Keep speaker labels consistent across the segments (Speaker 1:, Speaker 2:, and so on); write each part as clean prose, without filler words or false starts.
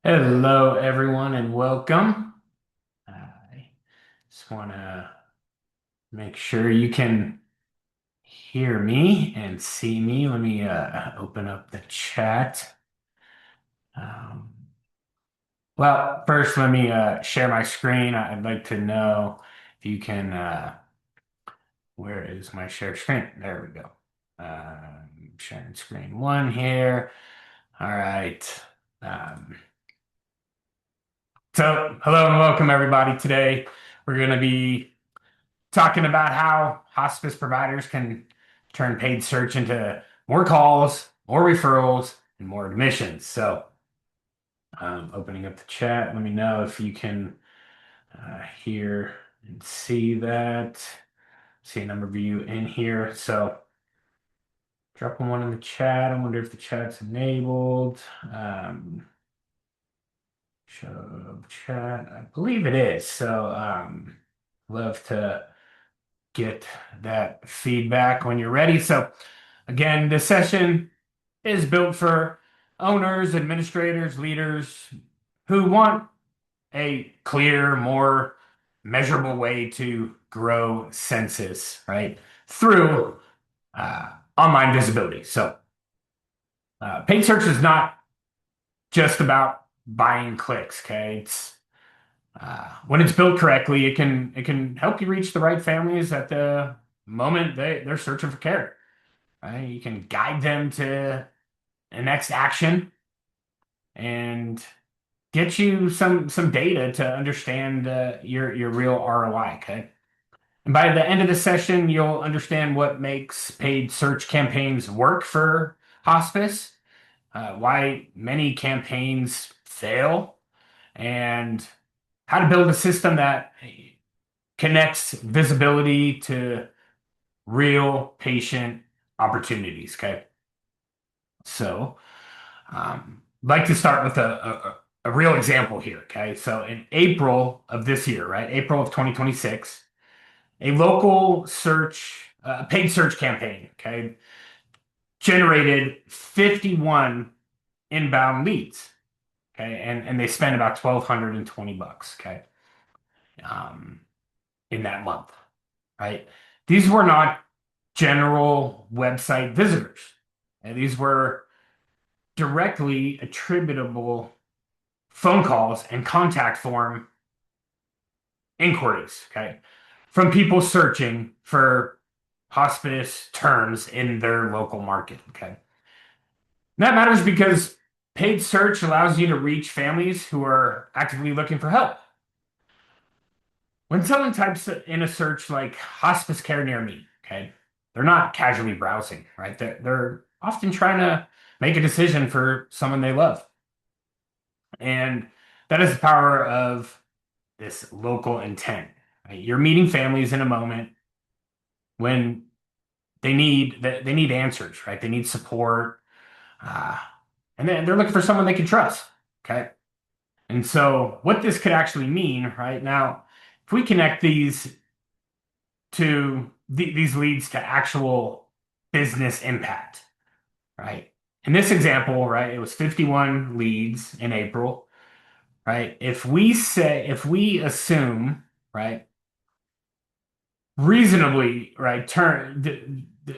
Speaker 1: Hello, everyone, and welcome. I just want to make sure you can hear me and see me. Let me open up the chat. Um, first, let me share my screen. I'd like to know if you can. Where is my share screen? There we go. Sharing screen one here. All right. Um, Hello and welcome, everybody. Today, we're going to be talking about how hospice providers can turn paid search into more calls, more referrals, and more admissions. Opening up the chat, let me know if you can hear and see that. See a number of you in here. So, dropping one in the chat. I wonder if the chat's enabled. Show chat. I believe it is. Love to get that feedback when you're ready. So, again, this session is built for owners, administrators, leaders who want a clear, more measurable way to grow census, right? Through online visibility. Paid search is not just about buying clicks, okay? When it's built correctly, it can help you reach the right families at the moment they're searching for care. Right? You can guide them to the next action and get you some data to understand your real ROI. Okay, and by the end of the session, you'll understand what makes paid search campaigns work for hospice, why many campaigns fail, and how to build a system that connects visibility to real patient opportunities. Okay, so. I'd like to start with a real example here. Okay. So in April of this year, right? April of 2026, a local paid search campaign, okay, generated 51 inbound leads. Okay. And they spent about 1,220 bucks. Okay. Um, in that month, right? These were not general website visitors. And these were directly attributable phone calls and contact form inquiries, okay, from people searching for hospice terms in their local market, okay. That matters because paid search allows you to reach families who are actively looking for help. When someone types in a search like hospice care near me, okay, they're not casually browsing, right? They're often trying to make a decision for someone they love. And that is the power of this local intent. Right? You're meeting families in a moment when they need answers, right? They need support, uh, and then they're looking for someone they can trust. Okay, and so what this could actually mean, right now, if we connect these leads to actual business impact, right? In this example, right, it was 51 leads in April, right? If we assume, right, reasonably, right,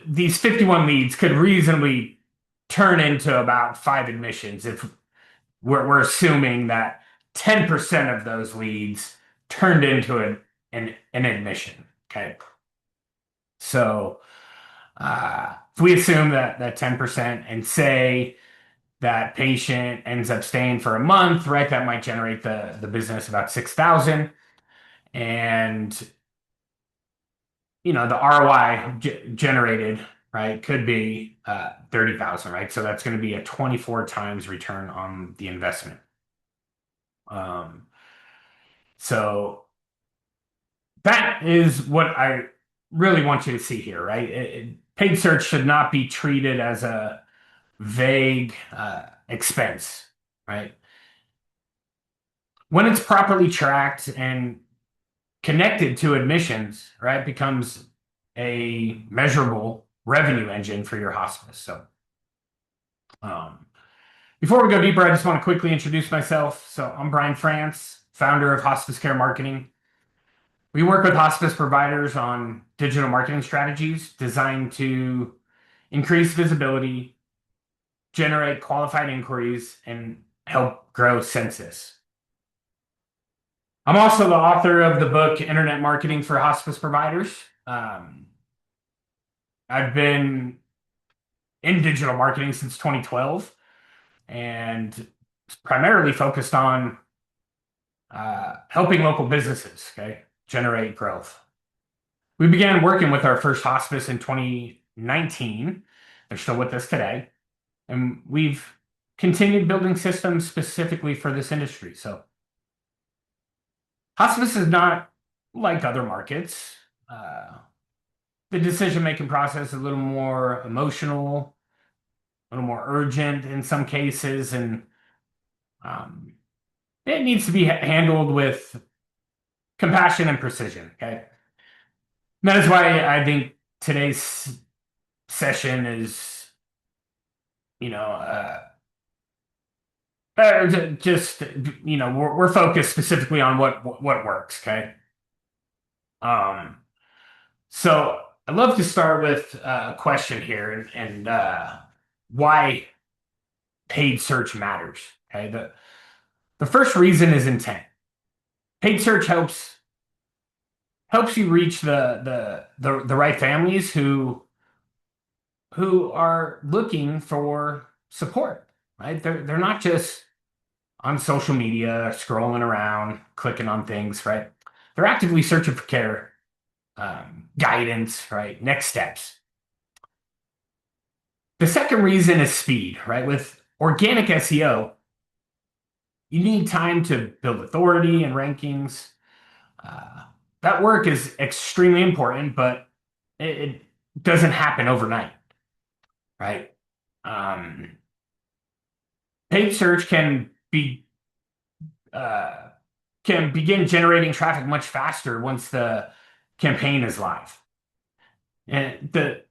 Speaker 1: these 51 leads could reasonably turn into about five admissions if we're assuming that 10% of those leads turned into an admission. Okay. So if we assume that 10% and say that patient ends up staying for a month, right, that might generate the business about 6,000. And the ROI generated, right, could be 30,000, right? So that's going to be a 24 times return on the investment. Um, so that is what I really want you to see here, right? Paid search should not be treated as a vague expense, right? When it's properly tracked and connected to admissions, right, becomes a measurable revenue engine for your hospice. Um, Before we go deeper, I just want to quickly introduce myself. So I'm Brian Frantz, founder of Hospice Care Marketing. We work with hospice providers on digital marketing strategies designed to increase visibility, generate qualified inquiries, and help grow census. I'm also the author of the book Internet Marketing for Hospice Providers. Um, I've been in digital marketing since 2012 and primarily focused on helping local businesses, okay, generate growth. We began working with our first hospice in 2019. They're still with us today. And we've continued building systems specifically for this industry. So hospice is not like other markets. Uh, the decision-making process is a little more emotional, a little more urgent in some cases, and um, it needs to be handled with compassion and precision. Okay, that is why I think today's session is, you know, just we're focused specifically on what works. Okay, um, so I'd love to start with a question here and why paid search matters. Okay, the first reason is intent. Paid search helps you reach the right families who are looking for support, right? They're not just on social media, scrolling around, clicking on things, right? They're actively searching for care, guidance, right? Next steps. The second reason is speed, right? With organic SEO, you need time to build authority and rankings. Uh, that work is extremely important, but it doesn't happen overnight, right? Um, Paid search uh, can begin generating traffic much faster once the campaign is live. And the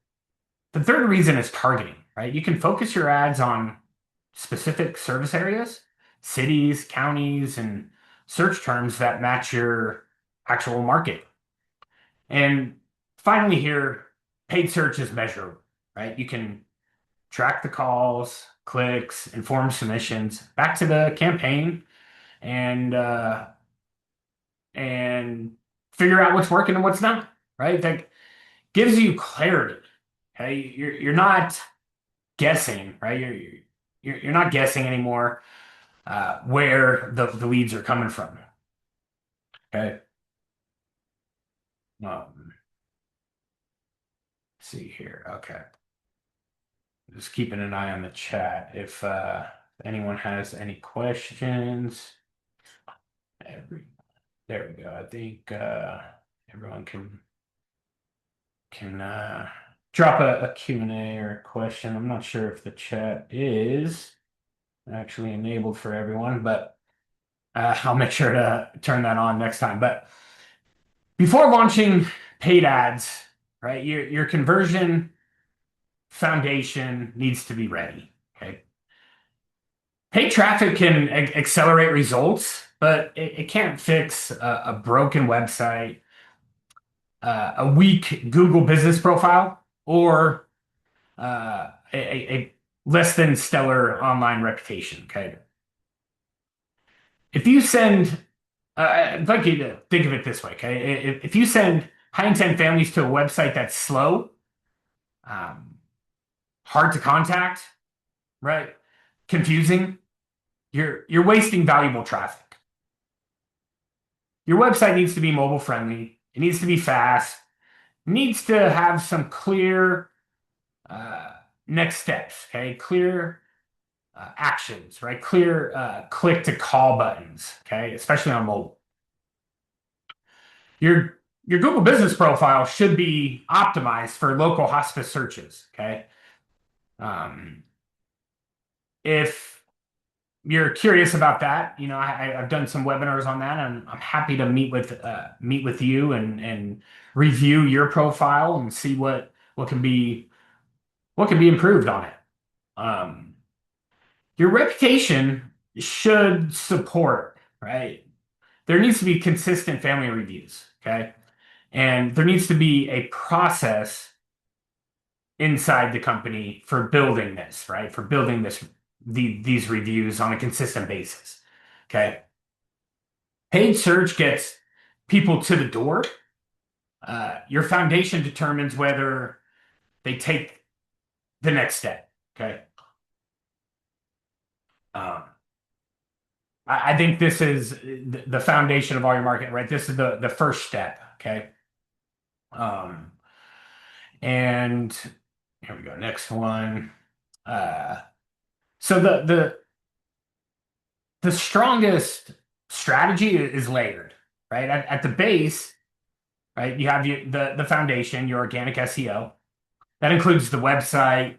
Speaker 1: third reason is targeting, right? You can focus your ads on specific service areas, cities, counties, and search terms that match your actual market. And finally, here, paid search is measurable, right? You can track the calls, clicks, inform submissions back to the campaign, and and figure out what's working and what's not, right? That gives you clarity. Okay, you're not guessing, right? You're not guessing anymore where the leads are coming from. Okay. Let's see here. Okay. Just keeping an eye on the chat. If anyone has any questions, every there we go. I think everyone can drop a Q&A or a question. I'm not sure if the chat is actually enabled for everyone, but I'll make sure to turn that on next time. But before launching paid ads, right, your conversion foundation needs to be ready. Okay. Paid traffic can accelerate results, but it can't fix a broken website, a weak Google business profile, or a less than stellar online reputation. Okay. If you send, I'd like you to think of it this way. Okay. If you send high intent families to a website that's slow, um, hard to contact, right? Confusing, you're wasting valuable traffic. Your website needs to be mobile friendly. It needs to be fast. It needs to have some clear uh, next steps. Okay, clear actions, right? Clear click to call buttons. Okay, especially on mobile. Your Google business profile should be optimized for local hospice searches. Okay, um, if you're curious about that, I've done some webinars on that, and I'm happy to meet with you and review your profile and see what can be improved on it. Um, your reputation should support, right? There needs to be consistent family reviews, okay? And there needs to be a process inside the company for building this, right? For building these reviews on a consistent basis. Okay. Paid search gets people to the door. Your foundation determines whether they take the next step. Okay. Um, I think this is the foundation of all your marketing, right? This is the first step. Okay. Um, and here we go. Next one. Uh, so the strongest strategy is layered, right? At the base, right, you have the foundation, your organic SEO. That includes the website,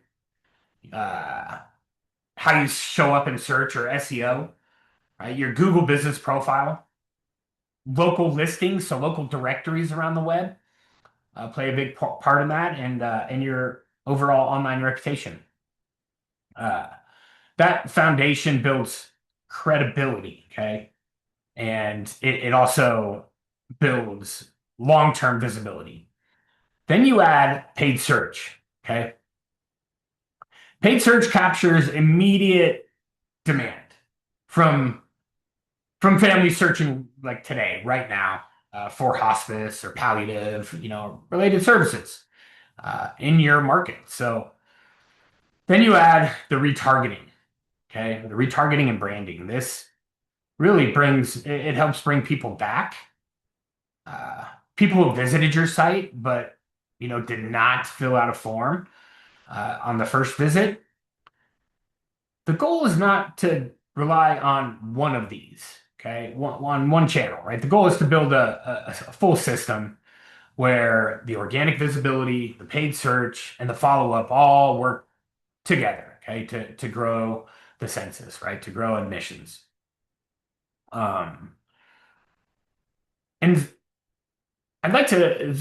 Speaker 1: uh, how you show up in search or SEO, right? Your Google business profile, local listings, so local directories around the web play a big part in that, and your overall online reputation. Uh, that foundation builds credibility, okay? And it also builds long-term visibility. Then you add paid search. Okay. Paid search captures immediate demand from from families searching like today, right now, for hospice or palliative, related services in your market. So then you add the retargeting. Okay. The retargeting and branding. This really it helps bring people back, uh, people who visited your site but did not fill out a form on the first visit. The goal is not to rely on one of these, okay, on one channel, right? The goal is to build a full system where the organic visibility, the paid search, and the follow-up all work together, okay, to grow the census, right? To grow admissions. Um, and I'd like to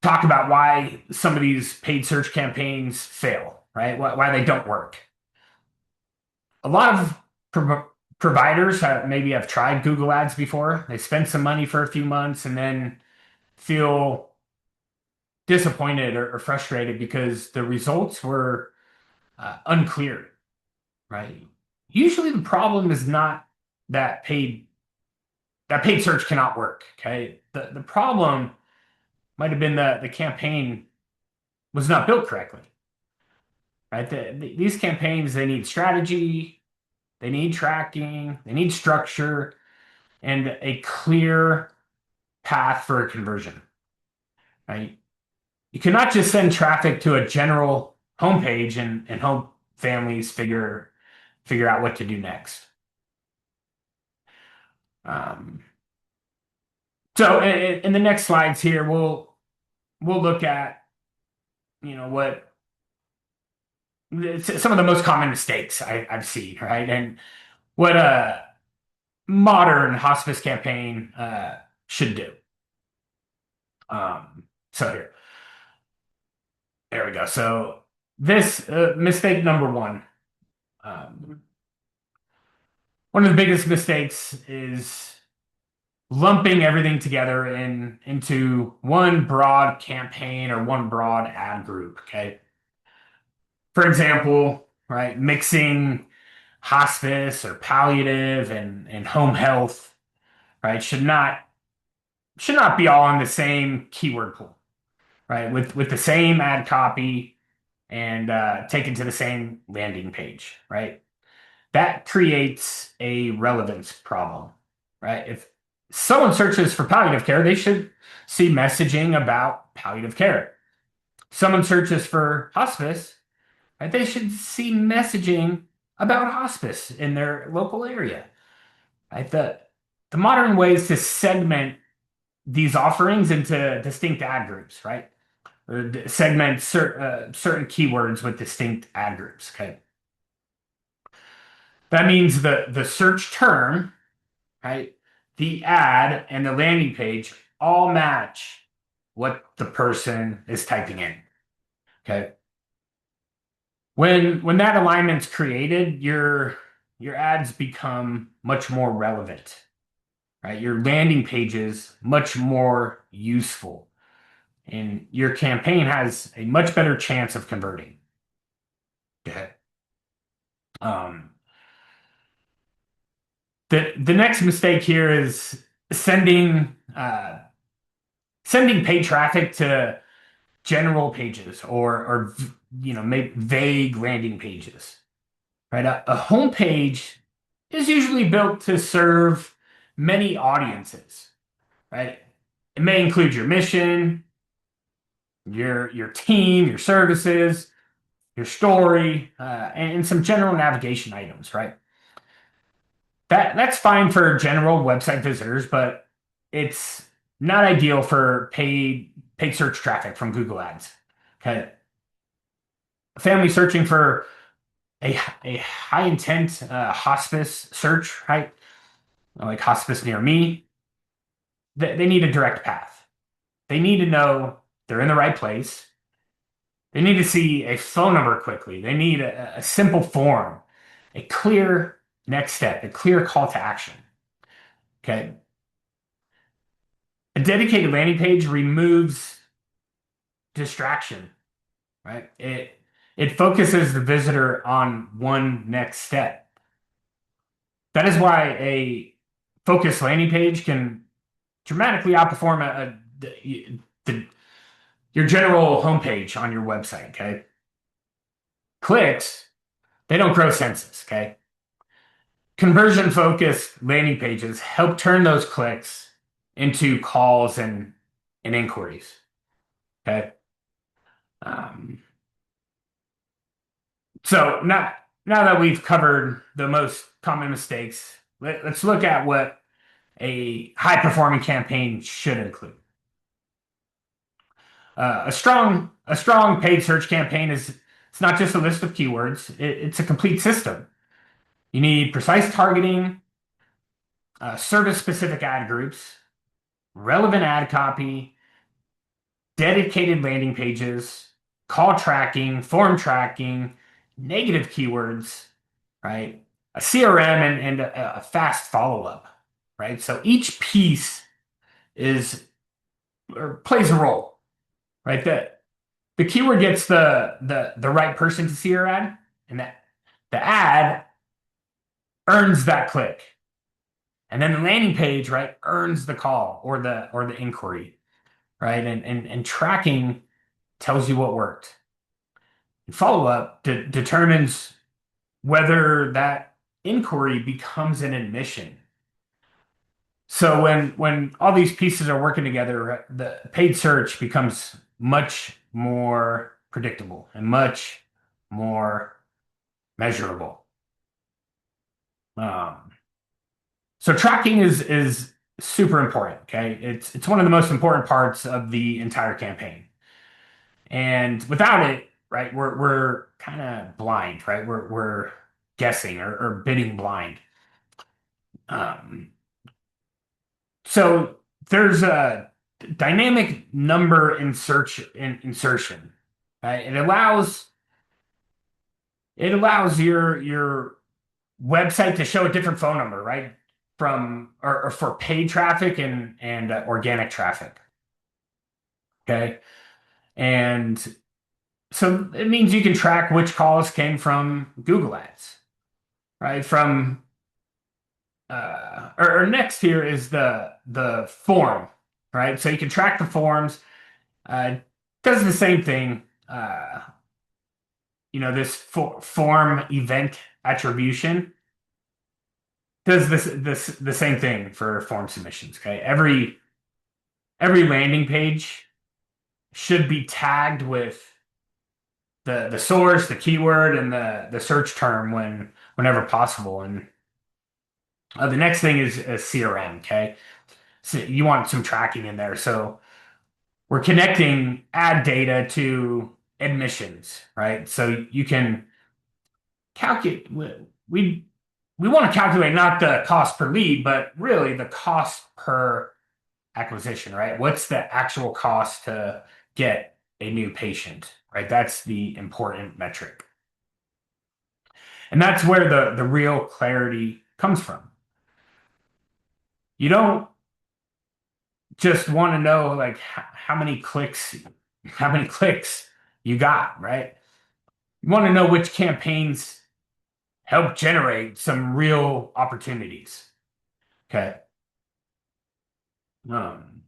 Speaker 1: talk about why some of these paid search campaigns fail, right? Why they don't work. A lot of providers maybe have tried Google Ads before. They spend some money for a few months and then feel disappointed or frustrated because the results were unclear, right? Usually the problem is not that paid search cannot work. Okay. The problem might have been the campaign was not built correctly. Right. These campaigns, they need strategy, they need tracking, they need structure, and a clear path for a conversion. Right. You cannot just send traffic to a general homepage and hope families figure out what to do next. Um, so in the next slides here, we'll look at what some of the most common mistakes I've seen, right, and what a modern hospice campaign should do. So there we go. So this mistake number one. Um, One of the biggest mistakes is lumping everything together into one broad campaign or one broad ad group. Okay. For example, right, mixing hospice or palliative and home health, right, should not be all on the same keyword pool, right, with the same ad copy and taken to the same landing page, right? That creates a relevance problem, right? If someone searches for palliative care, they should see messaging about palliative care. Someone searches for hospice, right? They should see messaging about hospice in their local area, right? The modern ways to segment these offerings into distinct ad groups, right? Or segment certain keywords with distinct ad groups. Okay, that means the search term, right? The ad and the landing page all match what the person is typing in. Okay. When that alignment's created, your ads become much more relevant, right? Your landing pages much more useful, and your campaign has a much better chance of converting. Okay. Um, the next mistake here is sending paid traffic to general pages or maybe vague landing pages, right? A homepage is usually built to serve many audiences, right? It may include your mission, your team, your services, your story, and some general navigation items, right? That's fine for general website visitors, but it's not ideal for paid search traffic from Google Ads. Okay, a family searching for a high intent hospice search, right? Like hospice near me, they need a direct path. They need to know they're in the right place. They need to see a phone number quickly. They need a simple form, a clear next step, a clear call to action. Okay. A dedicated landing page removes distraction, right? It focuses the visitor on one next step. That is why a focused landing page can dramatically outperform the your general homepage on your website. Okay, clicks, they don't grow census. Okay, conversion focused landing pages help turn those clicks into calls and inquiries. Okay. Um, so now that we've covered the most common mistakes, let's look at what a high performing campaign should include. A strong paid search campaign is it's not just a list of keywords, it's a complete system. You need precise targeting, service specific ad groups, relevant ad copy, dedicated landing pages, call tracking, form tracking, negative keywords, right? A CRM and a fast follow up, right? So each piece is or plays a role, right? The keyword gets the right person to see your ad, and that the ad earns that click. And then the landing page, right, earns the call or the inquiry, right? And tracking tells you what worked. Follow up determines whether that inquiry becomes an admission. So when all these pieces are working together, the paid search becomes much more predictable and much more measurable. Um, so tracking is super important. Okay, it's one of the most important parts of the entire campaign. And without it, right, we're kind of blind, right? We're guessing or bidding blind. Um, so there's a dynamic number insertion. Right? It allows your website to show a different phone number, right? From or for paid traffic and organic traffic. Okay, and so it means you can track which calls came from Google Ads, right? From or next here is the form, right? So you can track the forms. Does the same thing. This form event attribution does this the same thing for form submissions. Okay, every landing page should be tagged with the source, the keyword, and the search term whenever possible. And the next thing is a CRM. Okay, so you want some tracking in there. So we're connecting ad data to admissions, right? So you can calculate. We want to calculate not the cost per lead, but really the cost per acquisition, right? What's the actual cost to get a new patient, right? That's the important metric. And that's where the real clarity comes from. You don't just want to know like how many clicks you got, right? You want to know which campaigns help generate some real opportunities. Okay. Um,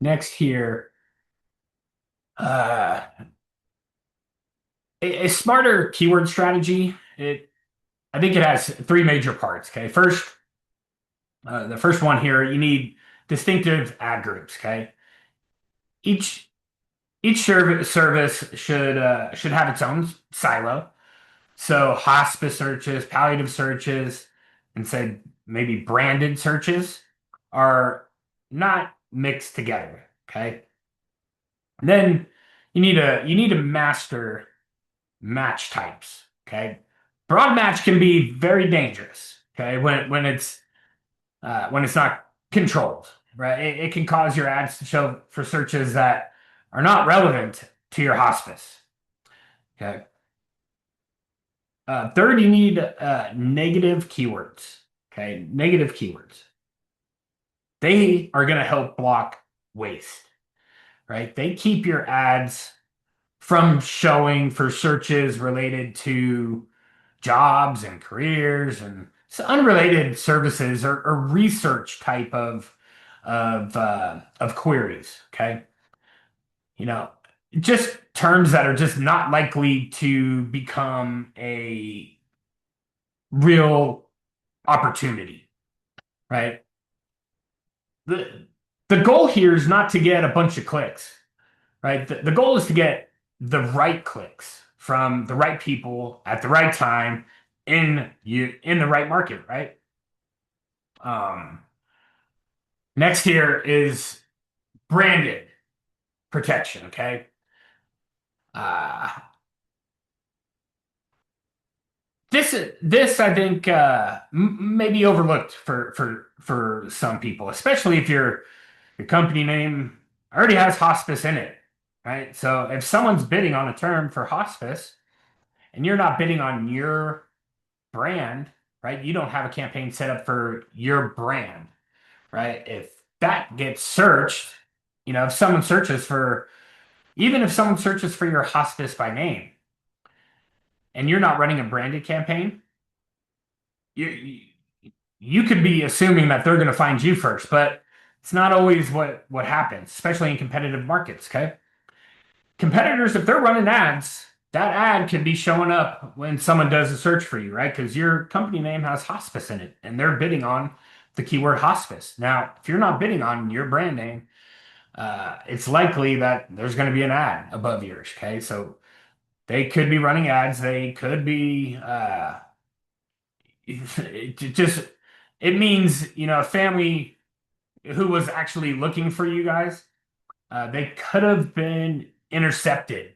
Speaker 1: Next here, uh, a smarter keyword strategy. I think it has three major parts. Okay. First, the first one here, you need distinctive ad groups. Okay. Each service should have its own silo. So hospice searches, palliative searches, and say maybe branded searches are not mixed together. Okay. And then you need to master match types. Okay. Broad match can be very dangerous. Okay. When it's not controlled, right? It can cause your ads to show for searches that are not relevant to your hospice. Okay. Third, you need negative keywords. Okay, negative keywords. They are going to help block waste, right? They keep your ads from showing for searches related to jobs and careers and unrelated services or research type of queries. Okay, you know, just terms that are just not likely to become a real opportunity, right? The the goal here is not to get a bunch of clicks, right? The goal is to get the right clicks from the right people at the right time in the right market, right? Um, Next here is branded protection, okay? Uh, this I think may be overlooked for some people, especially if your company name already has hospice in it, right? So if someone's bidding on a term for hospice and you're not bidding on your brand, right? You don't have a campaign set up for your brand, right? If that gets searched, if someone searches for, even if someone searches for your hospice by name and you're not running a branded campaign, you you could be assuming that they're going to find you first, but it's not always what happens, especially in competitive markets, okay? Competitors, if they're running ads, that ad could be showing up when someone does a search for you, right? Because your company name has hospice in it and they're bidding on the keyword hospice. Now, if you're not bidding on your brand name, it's likely that there's going to be an ad above yours, okay? So they could be running ads. They could be, it just, it means, a family who was actually looking for you guys, they could have been intercepted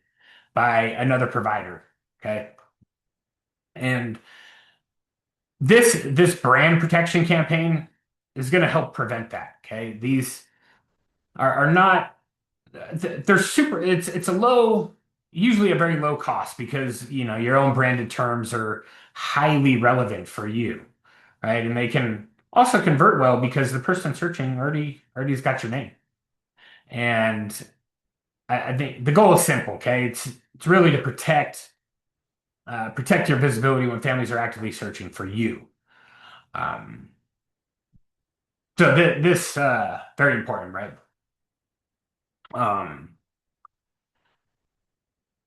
Speaker 1: by another provider. Okay. And this brand protection campaign is going to help prevent that. Okay. These are not they're super it's a low, usually a very low cost because your own branded terms are highly relevant for you, right? And they can also convert well because the person searching already's got your name. And I think the goal is simple, okay? It's really to protect your visibility when families are actively searching for you. Um, so this very important, right? Um,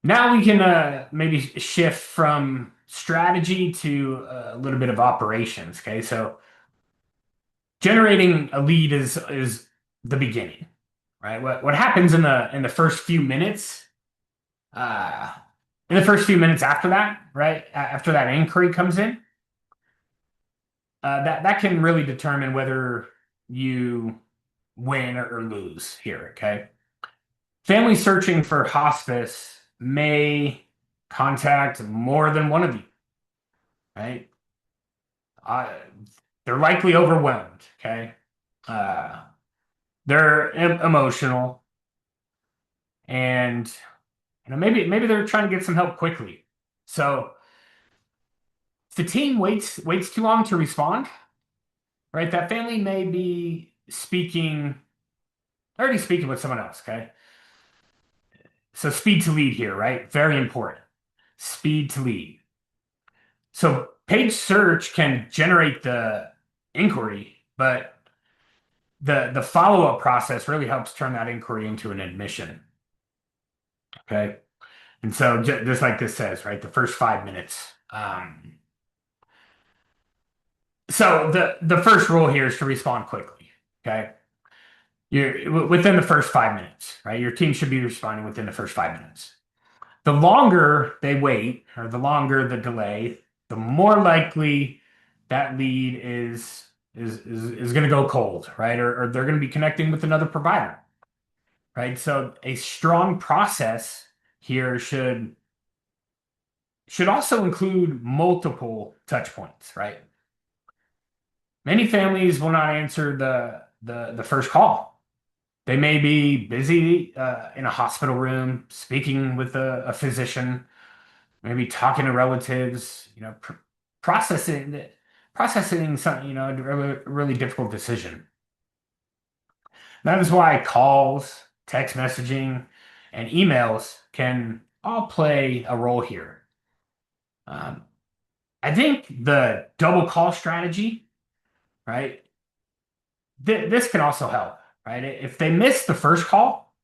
Speaker 1: Now we can maybe shift from strategy to a little bit of operations. Okay, so generating a lead is the beginning, right? What happens in the first few minutes? Uh, in the first few minutes after that, right? After that inquiry comes in, that can really determine whether you win or lose here. Okay, families searching for hospice may contact more than one of you, right? Uh, they're likely overwhelmed. Okay, uh, they're emotional, and maybe they're trying to get some help quickly. So if the team waits too long to respond, right? That family may be already speaking with someone else. Okay, so speed to lead here, right? Very important. Speed to lead. So page search can generate the inquiry, but the follow-up process really helps turn that inquiry into an admission. Okay. And so just like this says, right, the first 5 minutes. So the first rule here is to respond quickly. Okay. You're within the first 5 minutes, right? Your team should be responding within the first 5 minutes. The longer they wait, or the longer the delay, the more likely that lead is going to go cold, right? Or they're going to be connecting with another provider, right? So a strong process here should also include multiple touch points, right? Many families will not answer the first call. They may be busy in a hospital room, speaking with a physician, maybe talking to relatives, processing processing some, a really difficult decision. That is why calls, text messaging, and emails can all play a role here. Um, I think the double call strategy, right? This can also help, right? If they miss the first call,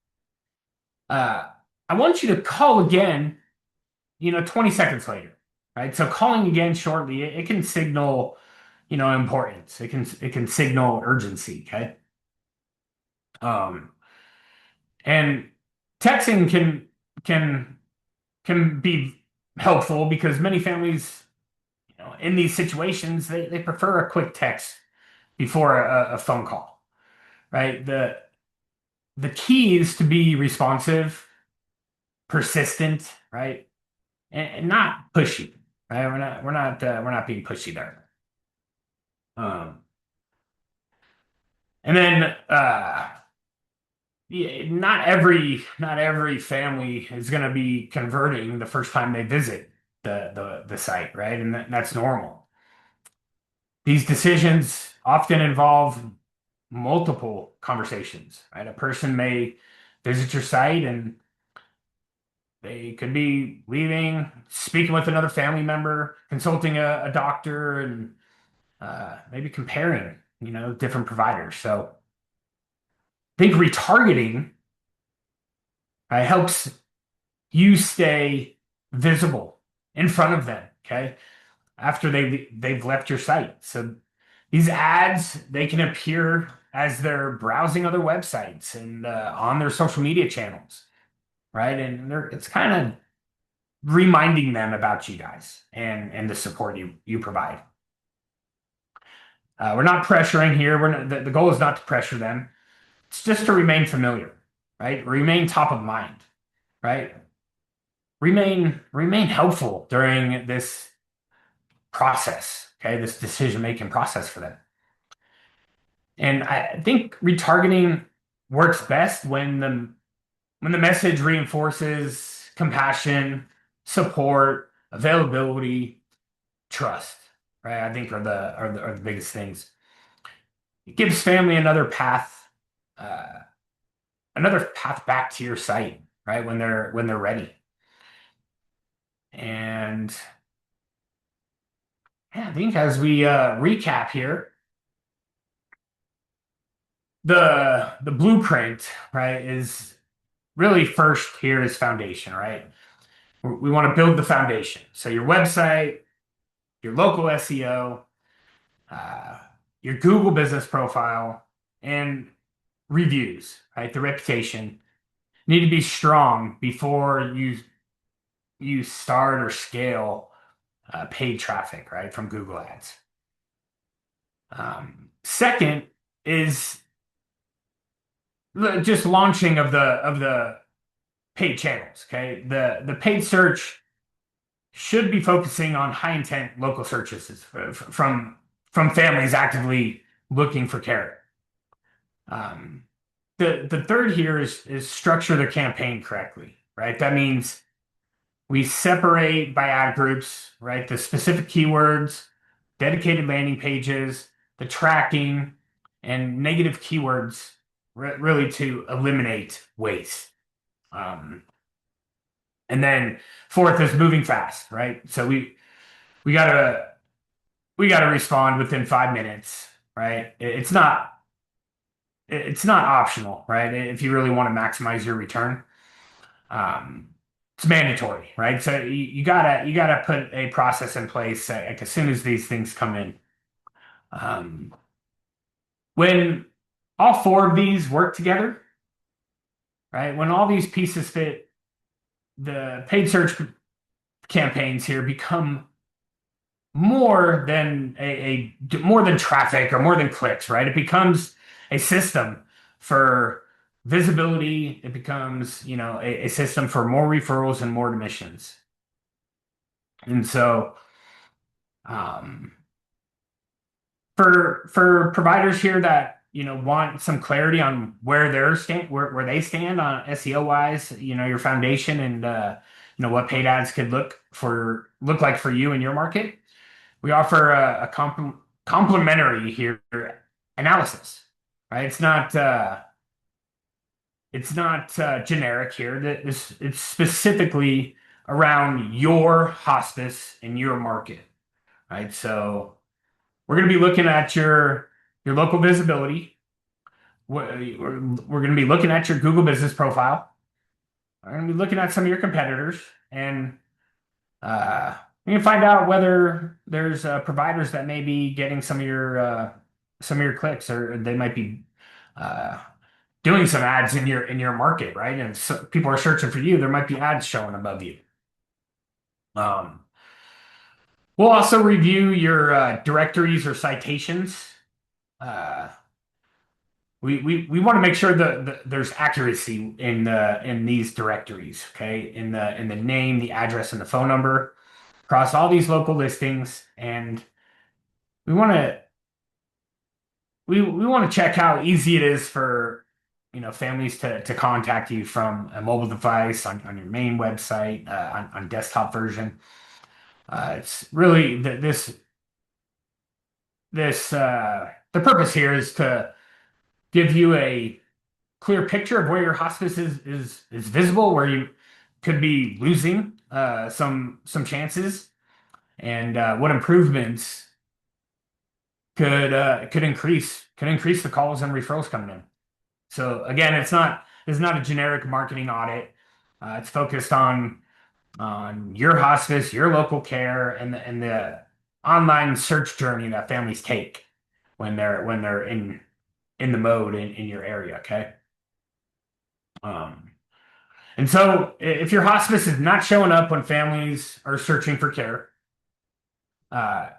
Speaker 1: uh, I want you to call again, 20 seconds later, right? So calling again shortly, it can signal, importance. It can signal urgency, okay? Um, and texting can can be helpful because many families, in these situations, they prefer a quick text before a phone call, right? The key is to be responsive, persistent, right? And not pushy, right? We're not being pushy there. Um, and then yeah, not every family is going to be converting the first time they visit the site, right? And that's normal. These decisions often involve multiple conversations, right? A person may visit your site and they could be leaving, speaking with another family member, consulting a doctor, and maybe comparing, different providers. So I think retargeting helps you stay visible in front of them, okay? After they've left your site. So these ads, they can appear as they're browsing other websites and on their social media channels, right? And it's kind of reminding them about you guys and the support you provide. We're not pressuring here. The goal is not to pressure them. It's just to remain familiar, right? Remain top of mind, right? Remain helpful during this process, okay? This decision-making process for them. And I think retargeting works best when the message reinforces compassion, support, availability, trust, right? I think are the biggest things. It gives family uh, another path back to your site, right? When they're ready. And yeah, I think as we recap here, the blueprint, right, is really first here is foundation, right? We want to build the foundation. So your website, your local SEO, uh, your Google business profile, and reviews, right? The reputation need to be strong before you start or scale paid traffic, right, from Google Ads. Second is just launching of the paid channels. Okay, the paid search should be focusing on high intent local searches from families actively looking for care. Um, the third here is structure the campaign correctly, right? That means we separate by ad groups, right? The specific keywords, dedicated landing pages, the tracking, and negative keywords, really to eliminate waste. Um, and then fourth is moving fast, right? So we gotta we gotta respond within 5 minutes, right? It's not optional, right? If you really want to maximize your return, um, it's mandatory, right? So you gotta put a process in place like as soon as these things come in. Um, when all four of these work together, right? When all these pieces fit, the paid search campaigns here become more than more than traffic or more than clicks, right? It becomes a system for visibility. It becomes, a system for more referrals and more admissions. And so, um, for providers here that want some clarity on where they stand on SEO wise, your foundation and what paid ads could look like for you in your market. We offer a complementary here analysis, right? It's not generic here. That it's specifically around your hospice and your market, right? So we're going to be looking at your local visibility. We're going to be looking at your Google business profile. We're going to be looking at some of your competitors, and uh, we can find out whether there's providers that may be getting some of your clicks, or they might be uh, doing some ads in your market, right? And so people are searching for you. There might be ads showing above you. Um, we'll also review your directories or citations. Uh, we want to make sure that there's accuracy in these directories, okay? In the name, the address, and the phone number across all these local listings, and we want to we want to check how easy it is for families to contact you from a mobile device on your main website on desktop version. It's really the purpose here is to give you a clear picture of where your hospice is visible, where you could be losing some chances, and what improvements could increase the calls and referrals coming in. So again, it's not a generic marketing audit. It's focused on your hospice, your local care, and the online search journey that families take when they're in the mode in your area. Okay. Um, and so if your hospice is not showing up when families are searching for care, uh,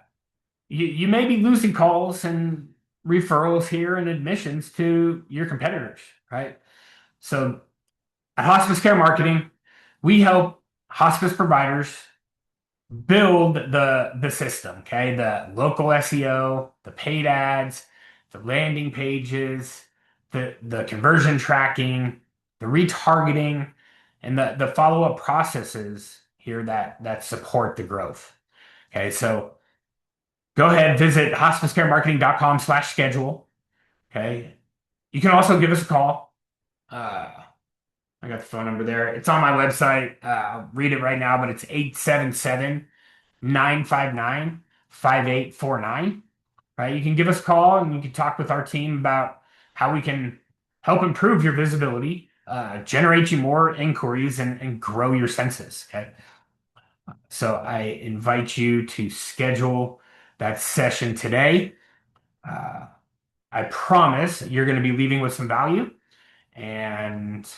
Speaker 1: you may be losing calls and referrals here and admissions to your competitors, right? So at Hospice Care Marketing, we help hospice providers build the system, okay? The local SEO, the paid ads, the landing pages, the conversion tracking, the retargeting, and the follow-up processes here that support the growth. Okay, so go ahead, visit hospicecaremarketing.com/schedule. Okay. You can also give us a call. I got the phone number there. It's on my website. I'll read it right now, but it's 877-959-5849. Right? You can give us a call and you can talk with our team about how we can help improve your visibility, generate you more inquiries, and grow your census. Okay. So I invite you to schedule that session today. Uh, I promise you're going to be leaving with some value. And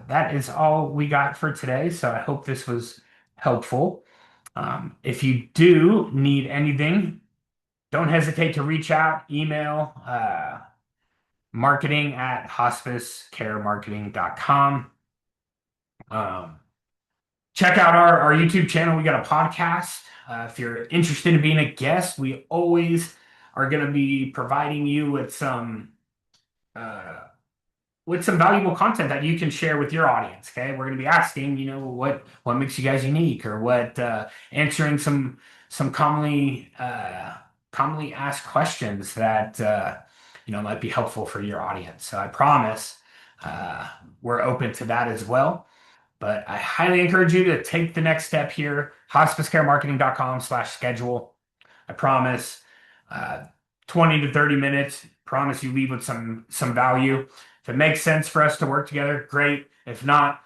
Speaker 1: that is all we got for today. So I hope this was helpful. If you do need anything, don't hesitate to reach out, email marketing at hospicecaremarketing.com. Um, check out our YouTube channel. We got a podcast. If you're interested in being a guest, we always are going to be providing you with some. Uh, with some valuable content that you can share with your audience. Okay, we're going to be asking, what makes you guys unique, or what answering some commonly asked questions that might be helpful for your audience. So I promise uh, we're open to that as well. But I highly encourage you to take the next step here. Hospicecaremarketing.com/schedule. I promise, uh, 20 to 30 minutes. Promise you leave with some value. If it makes sense for us to work together, great. If not,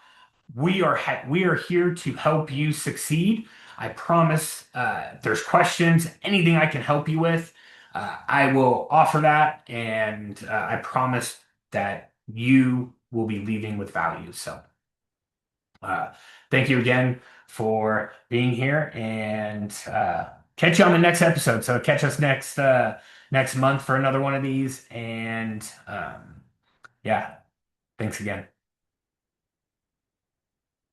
Speaker 1: we are here to help you succeed. I promise. If there's questions, anything I can help you with, I will offer that, and I promise that you will be leaving with value. So. Uh, Thank you again for being here, and catch you on the next episode. So catch us next month for another one of these. And yeah, thanks again.